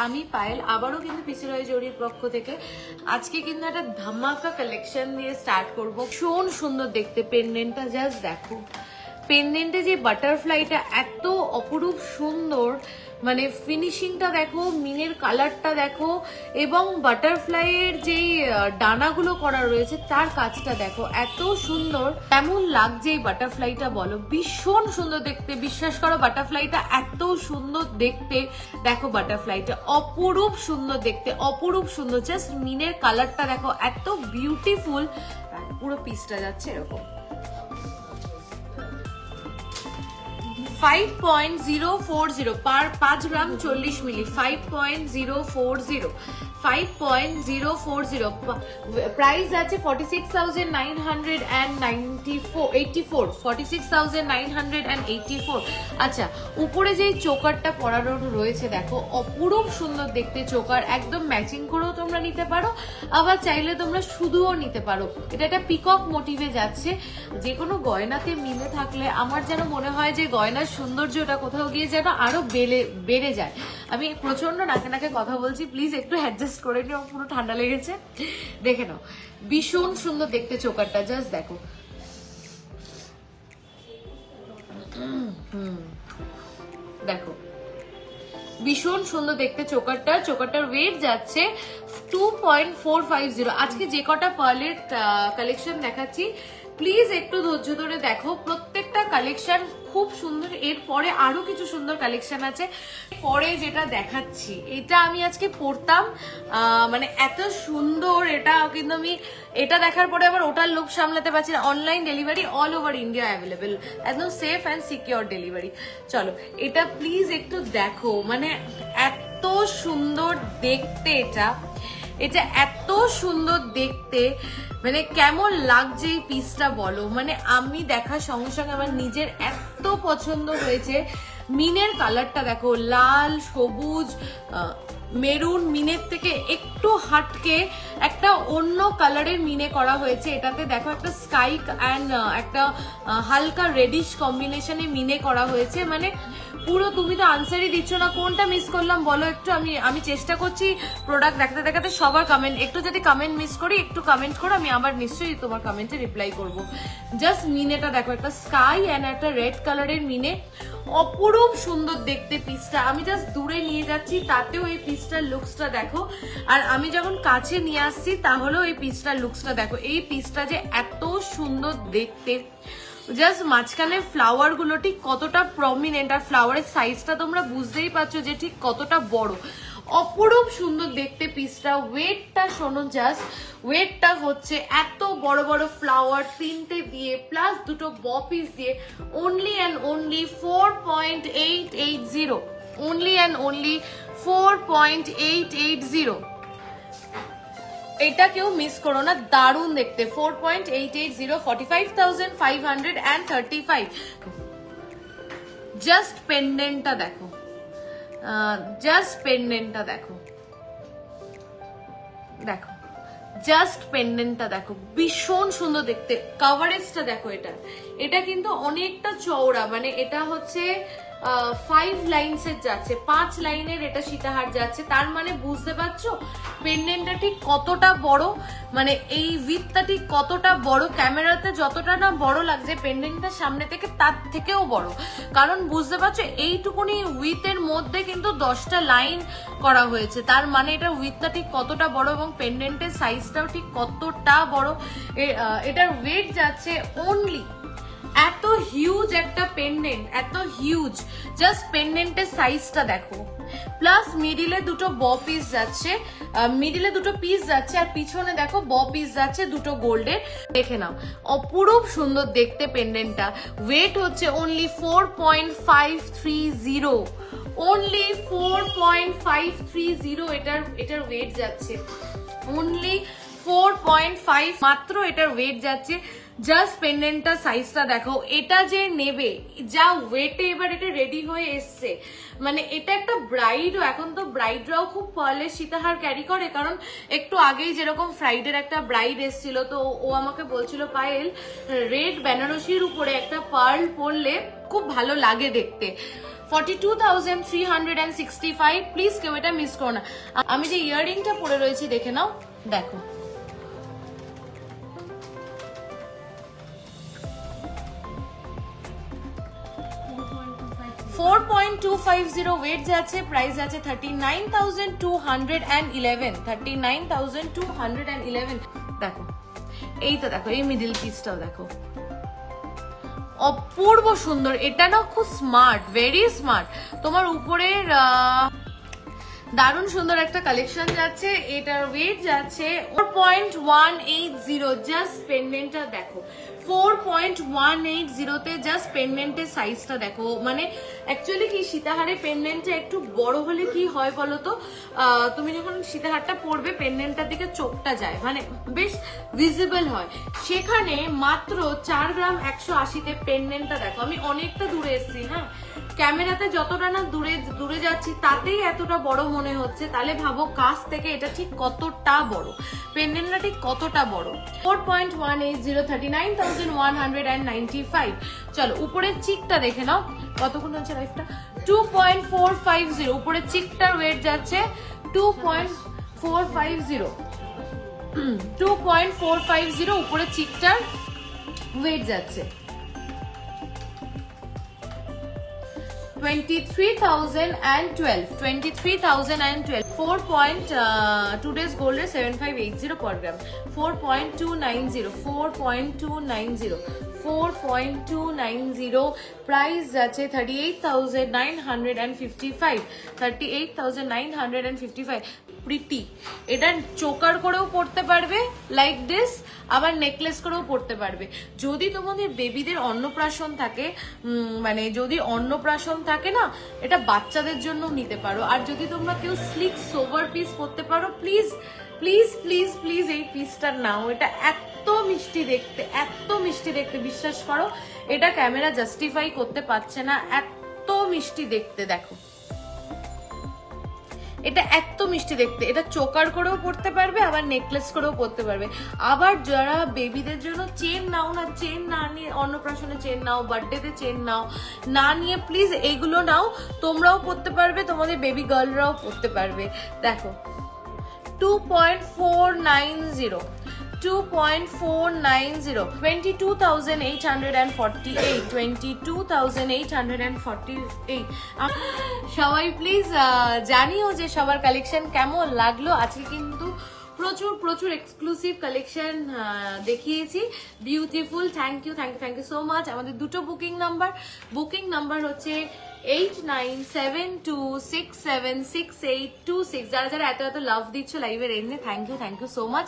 আমি পায়েল আবারও কিন্তু পিসিরয় জরির পক্ষ থেকে আজকে কিন্তু একটা ধামাকা কালেকশন দিয়ে স্টার্ট করব। ভীষণ সুন্দর দেখতে পেন্ডেন্টটা, জাস্ট দেখো পেন্ডেন্টে যে বাটারফ্লাইটা এত অপরূপ সুন্দর, মানে ফিনিশিংটা দেখো, মিনের কালারটা দেখো, এবং বাটারফ্লাইয়ের যেই ডানাগুলো করা রয়েছে তার কাজটা দেখো এত সুন্দর। কেমন লাগছে এই বাটারফ্লাইটা বলো? ভীষণ সুন্দর দেখতে, বিশ্বাস করো বাটারফ্লাইটা এত সুন্দর দেখতে। দেখো বাটারফ্লাইটা অপরূপ সুন্দর দেখতে, অপরূপ সুন্দর। জাস্ট মিনের কালারটা দেখো এত বিউটিফুল। পুরো পিসটা যাচ্ছে এরকম 5.040 পার 5 গ্রাম 40 মিলি, 5.040 5.040 প্রাইস আছে 46,984 46,984। আচ্ছা, উপরে যে চোকারটা পরানো রয়েছে দেখো অপরূপ সুন্দর দেখতে চোকার, একদম ম্যাচিং করেও তোমরা নিতে পারো, আবার চাইলে তোমরা শুধুও নিতে পারো। এটা একটা পিকক মোটিভে যাচ্ছে। যে কোনো গয়নাতে মিলে থাকলে আমার যেন মনে হয় যে গয়নার সৌন্দর্যটা কোথাও গিয়ে যেন আরো বেড়ে যায়। আমি প্রচন্ড নাকে নাকে কথা বলছি, প্লিজ একটু অ্যাডজাস্ট করে নিও, পুরো ঠান্ডা লেগেছে। দেখে নাও ভীষণ সুন্দর দেখতে চোকারটা, জাস্ট দেখো। দেখো ভীষণ সুন্দর দেখতে চোকারটা। চোকারটার ওয়েট যাচ্ছে 2.450। আজকে যে কটা পার্লের কালেকশন দেখাচ্ছি প্লিজ একটু ধৈর্য ধরে দেখো, প্রত্যেকটা কালেকশন খুব সুন্দর। এরপরে আরো কিছু সুন্দর কালেকশন আছে। পরে যেটা দেখাচ্ছি এটা আমি আজকে পরতাম, মানে এত সুন্দর এটা, কিন্তু আমি এটা দেখার পরে আবার ওটার লুক সামলাতে পারছি না। Online delivery all over India available, একদম সেফ অ্যান্ড সিকিউর ডেলিভারি। চলো এটা প্লিজ একটু দেখো, মানে এত সুন্দর দেখতে এটা এত সুন্দর দেখতে, মানে কেমন লাগছে এই পিসটা বলো? মানে আমি দেখার সঙ্গে সঙ্গে আমার নিজের এত পছন্দ হয়েছে। মিনের কালারটা দেখো, লাল, সবুজ, মেরুন, মিনের থেকে একটু হাটকে একটা অন্য কালারের মিনে করা হয়েছে। এটাতে দেখো একটা স্কাই অ্যান্ড একটা হালকা রেডিশ কম্বিনেশনে মিনে করা হয়েছে। মানে পুরো তুমি তো আনসারই দিচ্ছ না, কোনটা মিস করলাম বলো একটু। আমি চেষ্টা করছি প্রোডাক্ট দেখাতে দেখাতে সবার কমেন্ট, একটু যদি কমেন্ট মিস করি একটু কমেন্ট করো, আমি আবার নিশ্চয়ই তোমার কমেন্টে রিপ্লাই করবো। জাস্ট মিনেটা দেখো, একটা স্কাই অ্যান্ড একটা রেড কালারের মিনে, অপরূপ সুন্দর দেখতে পিসটা। আমি জাস্ট দূরে নিয়ে যাচ্ছি তাতেও এই পিসটার লুকসটা দেখো, আর আমি যখন কাছে নিয়ে আসছি তাহলেও এই পিসটার লুকসটা দেখো। এই পিসটা যে এত সুন্দর দেখতে, জাস্ট মাঝখানে ফ্লাওয়ার গুলো ঠিক কতটা প্রমিনেন্ট, আর ফ্লাওয়ারের সাইজটা তোমরা বুঝতেই পারছো যে ঠিক কতটা বড়। অপরূপ সুন্দর দেখতে পিসটা। ওয়েটটা শোনো, জাস্ট ওয়েটটা হচ্ছে এত বড় বড় ফ্লাওয়ার তিনটে দিয়ে প্লাস দুটো বপিস দিয়ে only and only 4.880, only and only 4.880। এটা কেউ মিস করো না, দারুণ দেখতে। 4.880, 45,535। জাস্ট পেন্ডেন্টটা দেখো, জাস্ট পেন্ডেন্টটা দেখো, দেখো জাস্ট পেন্ডেন্টটা দেখো, ভীষণ সুন্দর দেখতে। কভারেজটা দেখো, এটা কিন্তু অনেকটা চওড়া, মানে এটা হচ্ছে 5 লাইনসের যাচ্ছে, 5 লাইনের এটা সীতাহার যাচ্ছে। তার মানে বুঝতে পারছো পেন্ডেন্টটা ঠিক কতটা বড়, মানে এই উইথটা ঠিক কতটা বড়। ক্যামেরাতে যতটা না বড় লাগছে, পেন্ডেন্টটা সামনে থেকে তার থেকেও বড়। কারণ বুঝতে পারছো এইটুকুনি উইথের মধ্যে কিন্তু 10টা লাইন করা হয়েছে, তার মানে এটা উইথটা ঠিক কতটা বড় এবং পেন্ডেন্টের সাইজটাও ঠিক কতটা বড়। এটার ওয়েট যাচ্ছে অনলি, এত হিউজ একটা পেন্ডেন্ট, এত হিউজ। জাস্ট পেন্ডেন্টের সাইজটা দেখো, প্লাস মিডিলে দুটো ব পিস যাচ্ছে, মিডিলে দুটো পিস যাচ্ছে, আর পিছনে দেখো ব পিস যাচ্ছে দুটো গোল্ডের। দেখে নাও অপরূপ সুন্দর দেখতে পেন্ডেন্টটা। ওয়েট হচ্ছে অনলি 4.530, অনলি 4.530 এটার ওয়েট যাচ্ছে, অনলি 4.5 মাত্র এটার ওয়েট যাচ্ছে। জাস্ট পেন্ডেন্টটা সাইজটা দেখো, এটা যে নেবে যা ওয়েটে এবার এটা রেডি হয়ে এসছে, মানে এটা একটা ব্রাইডও, এখন তো ব্রাইডরাও খুব পার্লের সীতাহার ক্যারি করে। কারণ একটু আগেই যেরকম ফ্রাইডের একটা ব্রাইড এসছিল, তো ও আমাকে বলছিল পায়েল রেড বেনারসির উপরে একটা পার্ল পরলে খুব ভালো লাগে দেখতে। 42,365। প্লিজ কেউ এটা মিস করো না। আমি যে ইয়াররিংটা পরে রয়েছি দেখে নাও, দেখো $4.250 ওয়েট যাচ্ছে, প্রাইস আছে 39,211, 39,211। দেখো এই তো, দেখো এই মিডল পিসটাও দেখো, অপূর্ব সুন্দর। এটা না খুব স্মার্ট, ভেরি স্মার্ট। তোমার উপরের দারুণ সুন্দর একটা কালেকশন যাচ্ছে। এটার ওয়েট যাচ্ছে 4.180। জাস্ট পেন্ডেন্টটা দেখো, 4.180 তে জাস্ট পেন্ডেন্টের সাইজটা দেখো। মানে অ্যাকচুয়ালি কি সীতাহারে পেন্ডেন্টটা একটু বড় হলে কি হয় বলতো, তুমি যখন সীতাহারটা পরবে পেন্ডেন্টটার দিকে চোখটা যায়, মানে বেশ ভিজিবল হয়। সেখানে মাত্র 4 গ্রাম 180 তে পেন্ডেন্টটা দেখো। আমি অনেকটা দূরে এসেছি, হ্যাঁ, ক্যামেরাতে যতটা না দূরে যাচ্ছি তাতেই এতটা বড় মনে হচ্ছে, তাহলে ভাবো কাছ থেকে এটা ঠিক কতটা বড়, পেন্ডেন্টটা ঠিক কতটা বড়। 4.180, 39,195। চলো উপরের চিকটা দেখে নাও, কতক্ষণ হচ্ছে লাইফটা, 2.450। উপরের চিকটার ওয়েট যাচ্ছে 2.450 উপরের চিকটার ওয়েট যাচ্ছে 23,012। 4. today's gold is 7580 per gram, 4.290 price আছে 38,955, 38,955। প্রিটি, এটা চোকার করেও পড়তে পারবে লাইক দিস, আবার নেকলেস করেও পড়তে পারবে। যদি তোমাদের বেবিদের অন্নপ্রাশন থাকে, মানে যদি অন্নপ্রাশন থাকে না, এটা বাচ্চাদের জন্য নিতে পারো। আর যদি তোমরা কেউ স্লিক সোভার পিস পরতে পারো, প্লিজ প্লিজ প্লিজ প্লিজ এই পিসটা নাও। এটা এত মিষ্টি দেখতে, এত মিষ্টি দেখতে, বিশ্বাস করো এটা ক্যামেরা জাস্টিফাই করতে পারছে না, এত মিষ্টি দেখতে। দেখো এটা এত মিষ্টি দেখতে, এটা চোকার করেও পড়তে পারবে, আবার নেকলেস করেও পড়তে পারবে। আবার যারা বেবিদের জন্য চেন নাও না, চেন না নিয়ে অন্নপ্রাশনে চেন নাও, বার্থডেতে চেন নাও না নিয়ে প্লিজ এইগুলো নাও, তোমরাও পড়তে পারবে, তোমাদের বেবি গার্লরাও পড়তে পারবে। দেখো 2.490, 22,848, 22,848। সবাই প্লিজ জানিও যে সবার কালেকশন কেমন লাগলো। আজকে কিন্তু প্রচুর প্রচুর এক্সক্লুসিভ কালেকশন দেখিয়েছি, beautiful. Thank you so much. আমাদের দুটো বুকিং নাম্বার হচ্ছে 8972676826। যারা যারা এত লাভ দিচ্ছ লাইভের এন্ডে, থ্যাংক ইউ সো মাচ।